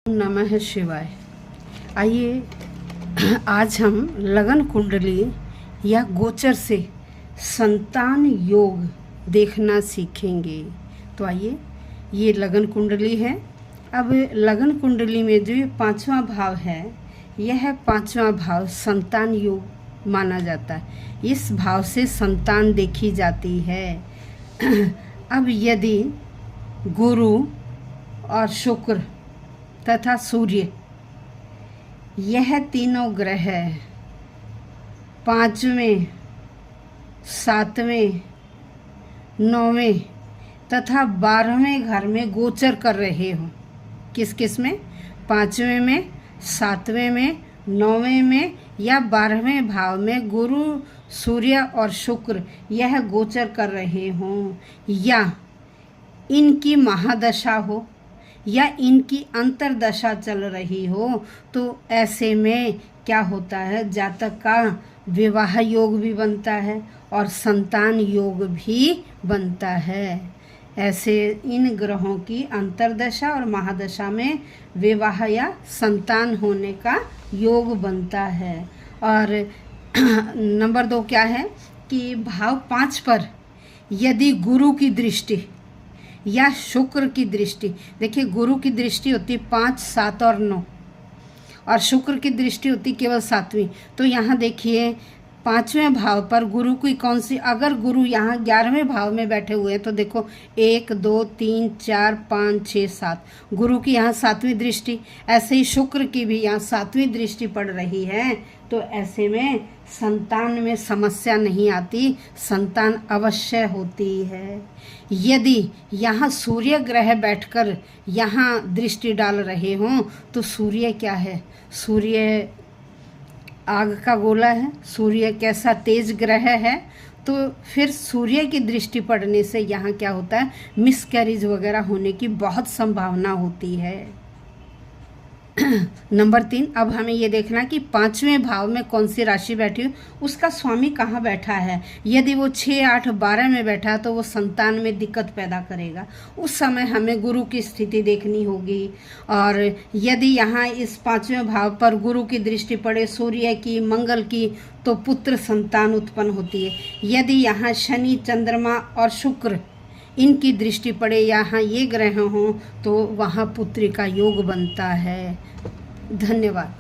नमः शिवाय। आइए आज हम लगन कुंडली या गोचर से संतान योग देखना सीखेंगे। तो आइए, ये लगन कुंडली है। अब लगन कुंडली में जो ये पांचवा भाव है, यह पांचवा भाव संतान योग माना जाता है। इस भाव से संतान देखी जाती है। अब यदि गुरु और शुक्र तथा सूर्य, यह तीनों ग्रह पांचवें, सातवें, नौवें तथा 12वें घर में गोचर कर रहे हो, किस किस में? पांचवें में, सातवें में, नौवें में या 12वें भाव में गुरु, सूर्य और शुक्र यह गोचर कर रहे हों, या इनकी महादशा हो या इनकी अंतरदशा चल रही हो, तो ऐसे में क्या होता है, जातक का विवाह योग भी बनता है और संतान योग भी बनता है। ऐसे इन ग्रहों की अंतरदशा और महादशा में विवाह या संतान होने का योग बनता है। और नंबर 2 क्या है कि भाव 5 पर यदि गुरु की दृष्टि या शुक्र की दृष्टि, देखिए गुरु की दृष्टि होती 5, 7 और 9 और शुक्र की दृष्टि होती केवल 7वीं। तो यहाँ देखिए 5वें भाव पर गुरु की कौन सी, अगर गुरु यहाँ 11वें भाव में बैठे हुए हैं तो देखो 1, 2, 3, 4, 5, 6, 7, गुरु की यहाँ 7वीं दृष्टि, ऐसे ही शुक्र की भी यहाँ 7वीं दृष्टि पड़ रही है। तो ऐसे में संतान में समस्या नहीं आती, संतान अवश्य होती है। यदि यहाँ सूर्य ग्रह बैठकर यहाँ दृष्टि डाल रहे हों तो सूर्य क्या है, सूर्य आग का गोला है, सूर्य कैसा तेज ग्रह है, तो फिर सूर्य की दृष्टि पड़ने से यहाँ क्या होता है, मिसकैरेज वगैरह होने की बहुत संभावना होती है। नंबर 3, अब हमें ये देखना कि 5वें भाव में कौन सी राशि बैठी हो, उसका स्वामी कहाँ बैठा है। यदि वो 6, 8, 12 में बैठा है तो वो संतान में दिक्कत पैदा करेगा। उस समय हमें गुरु की स्थिति देखनी होगी। और यदि यहाँ इस 5वें भाव पर गुरु की दृष्टि पड़े, सूर्य की, मंगल की, तो पुत्र संतान उत्पन्न होती है। यदि यहाँ शनि, चंद्रमा और शुक्र इनकी दृष्टि पड़े, यहाँ ये ग्रह हों, तो वहाँ पुत्री का योग बनता है। धन्यवाद।